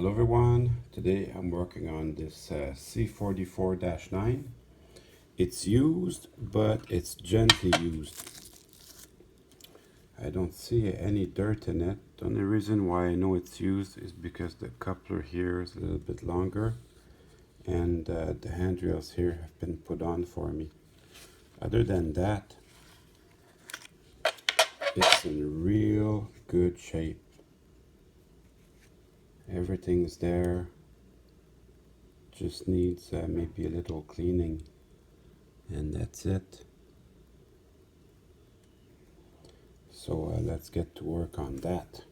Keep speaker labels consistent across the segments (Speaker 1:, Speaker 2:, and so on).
Speaker 1: Hello everyone, today I'm working on this C44-9. It's used, but it's gently used. I don't see any dirt in it. The only reason why I know it's used is because the coupler here is a little bit longer and the handrails here have been put on for me. Other than that, it's in real good shape. Everything's there, just needs maybe a little cleaning, and that's it. So let's get to work on that.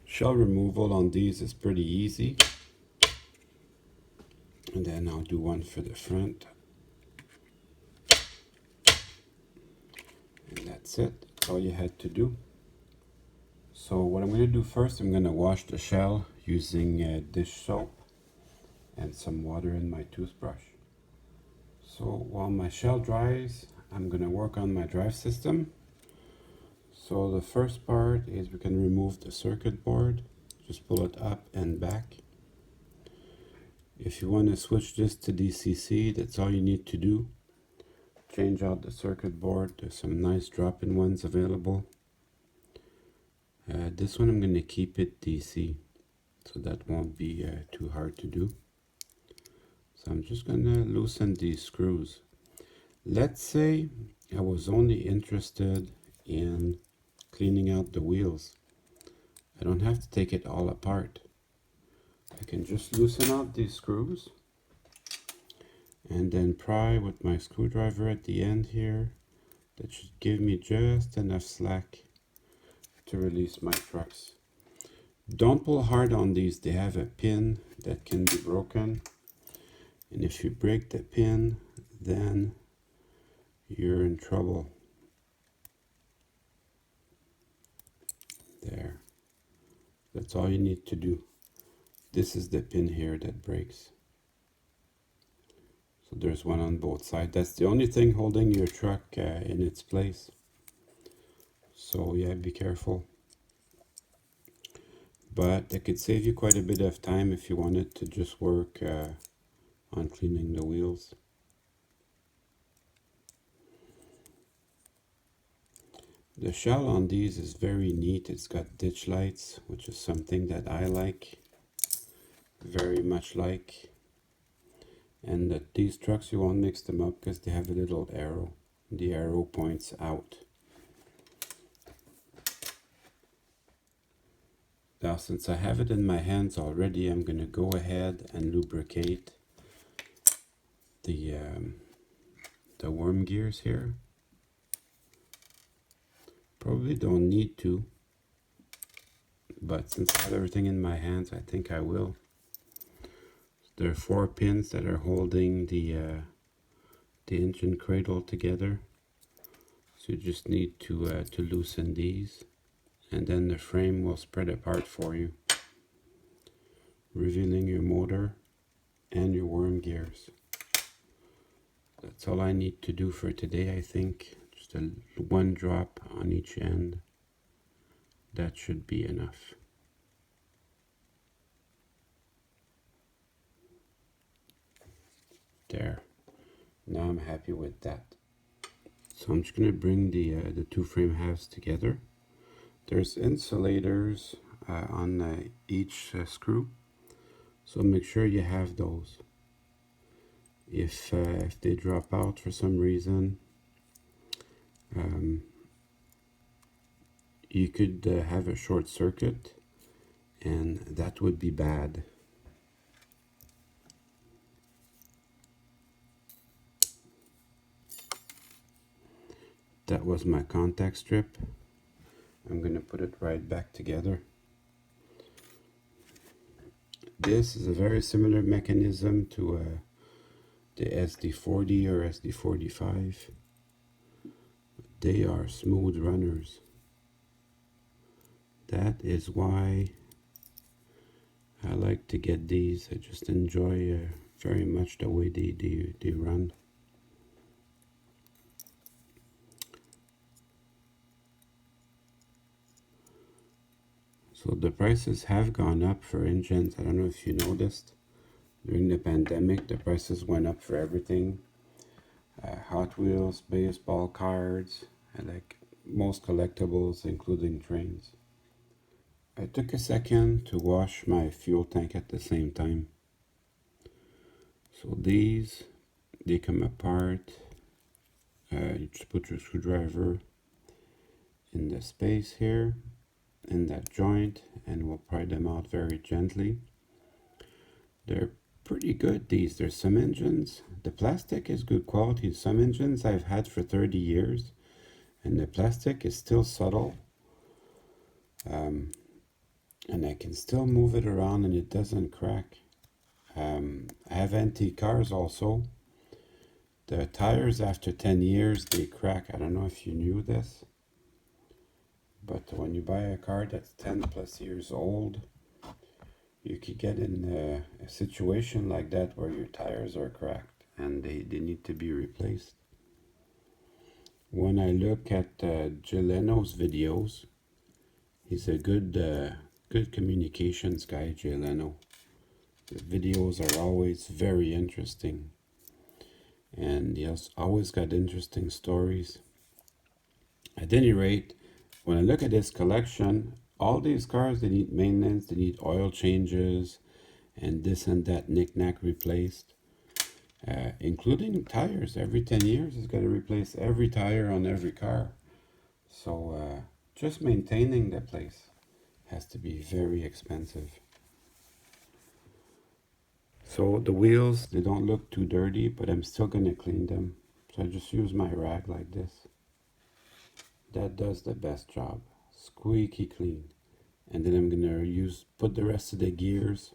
Speaker 1: Shell removal on these is pretty easy, and then I'll do one for the front, and that's it. That's all you had to do. So what I'm going to do first, I'm going to wash the shell using dish soap and some water in my toothbrush. So while my shell dries, I'm going to work on my drive system. So the first part is we can remove the circuit board. Just pull it up and back. If you want to switch this to DCC, that's all you need to do. Change out the circuit board. There's some nice drop-in ones available. This one I'm going to keep it DC, so that won't be too hard to do. So I'm just going to loosen these screws. Let's say I was only interested in cleaning out the wheels. I don't have to take it all apart. I can just loosen out these screws and then pry with my screwdriver at the end here. That should give me just enough slack to release my trucks. Don't pull hard on these. They have a pin that can be broken, and if you break the pin, then you're in trouble. There. That's all you need to do. This is the pin here that breaks. So there's one on both sides. That's the only thing holding your truck in its place. So yeah, be careful. But that could save you quite a bit of time if you wanted to just work on cleaning the wheels. The shell on these is very neat. It's got ditch lights, which is something that I like, very much like. And that these trucks, you won't mix them up because they have a little arrow. The arrow points out. Now, since I have it in my hands already, I'm going to go ahead and lubricate the worm gears here. Probably don't need to, but since I have everything in my hands, I think I will. There are 4 pins that are holding the engine cradle together. So you just need to loosen these, and then the frame will spread apart for you, revealing your motor and your worm gears. That's all I need to do for today, I think. Just one drop on each end. That should be enough. There. Now I'm happy with that. So I'm just going to bring the 2 frame halves together. There's insulators on each screw, so make sure you have those. If they drop out for some reason, you could have a short circuit, and that would be bad. That was my contact strip. I'm going to put it right back together. This is a very similar mechanism to the SD40 or SD45. They are smooth runners. That is why I like to get these. I just enjoy very much the way they run. So the prices have gone up for engines. I don't know if you noticed. During the pandemic, the prices went up for everything. Hot Wheels, baseball cards, and like most collectibles, including trains. I took a second to wash my fuel tank at the same time. So these, they come apart. You just put your screwdriver in the space here, in that joint, and we'll pry them out very gently. They're pretty good, these. There's some engines. The plastic is good quality. Some engines I've had for 30 years, and the plastic is still subtle. And I can still move it around and it doesn't crack. I have antique cars also. The tires after 10 years, they crack. I don't know if you knew this. But when you buy a car that's 10 plus years old, you could get in a situation like that where your tires are cracked and they need to be replaced. When I look at Jeleno's videos, he's a good communications guy, Jeleno. The videos are always very interesting. And he has always got interesting stories. At any rate, when I look at this collection, all these cars, they need maintenance, they need oil changes, and this and that knick-knack replaced. Including tires. Every 10 years, it's got to replace every tire on every car. So just maintaining the place has to be very expensive. So the wheels, they don't look too dirty, but I'm still going to clean them. So I just use my rag like this. That does the best job. Squeaky clean. And then I'm going to put the rest of the gears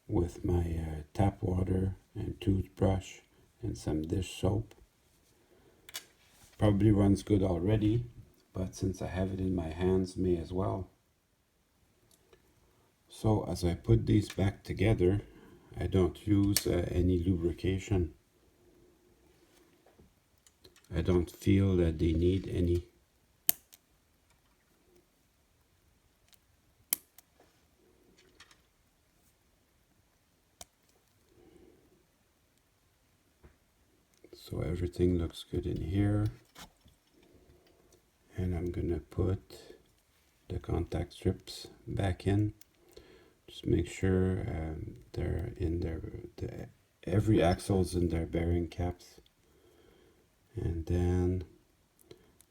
Speaker 1: with my tap water and toothbrush and some dish soap. Probably runs good already, but since I have it in my hands, may as well. So as I put these back together, I don't use any lubrication. I don't feel that they need any. So everything looks good in here. And I'm gonna put the contact strips back in. Just make sure they're in their, every axle's in their bearing caps. And then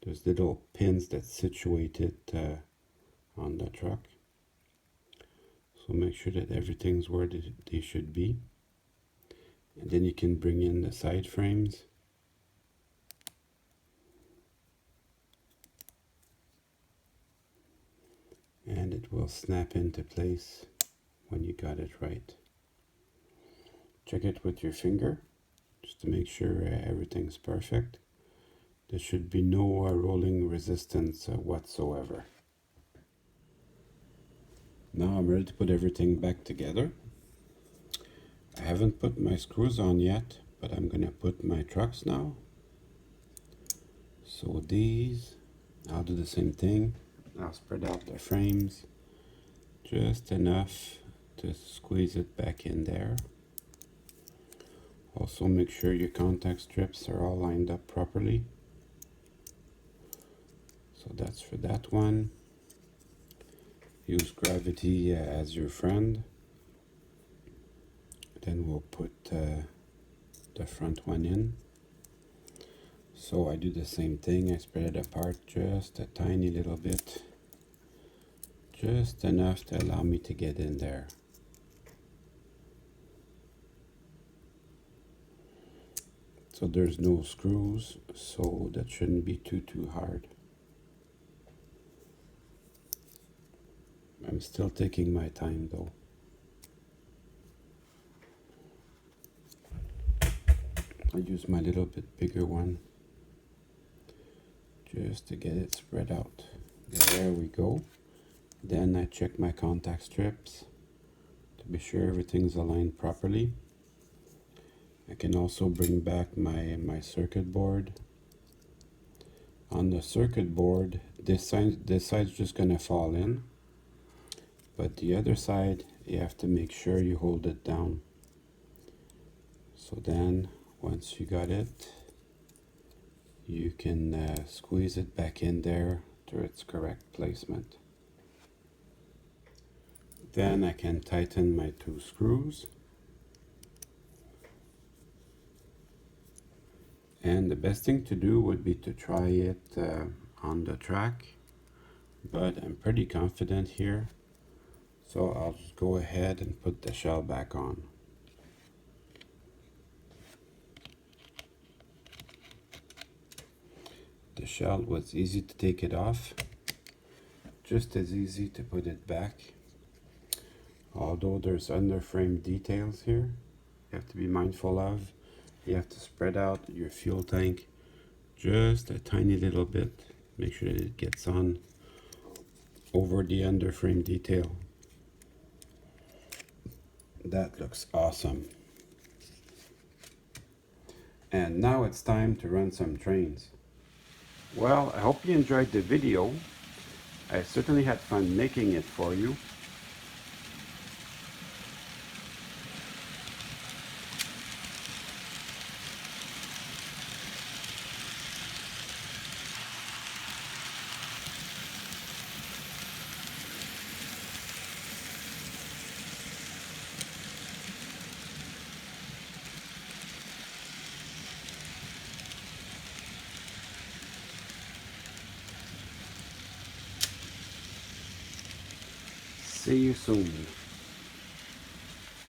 Speaker 1: there's little pins that's situated on the truck. So make sure that everything's where they should be. And then you can bring in the side frames. And it will snap into place when you got it right. Check it with your finger just to make sure everything's perfect. There should be no rolling resistance whatsoever. Now I'm ready to put everything back together. I haven't put my screws on yet, but I'm gonna put my trucks now. So these, I'll do the same thing. I'll spread out the frames just enough to squeeze it back in there. Also make sure your contact strips are all lined up properly. So that's for that one. Use gravity as your friend. Then we'll put the front one in. So I do the same thing. I spread it apart just a tiny little bit. Just enough to allow me to get in there. So there's no screws, so that shouldn't be too hard. I'm still taking my time though. I use my little bit bigger one just to get it spread out. There we go. Then I check my contact strips to be sure everything's aligned properly. I can also bring back my circuit board. On the circuit board, this side's just gonna fall in. but the other side you have to make sure you hold it down. So then once you got it, you can squeeze it back in there to its correct placement. Then I can tighten my 2 screws. And the best thing to do would be to try it on the track, but I'm pretty confident here, so I'll just go ahead and put the shell back on. The shell was easy to take it off, just as easy to put it back. Although there's underframe details here you have to be mindful of. You have to spread out your fuel tank just a tiny little bit. Make sure that it gets on over the underframe detail. That looks awesome. And now it's time to run some trains. Well, I hope you enjoyed the video. I certainly had fun making it for you. See you soon.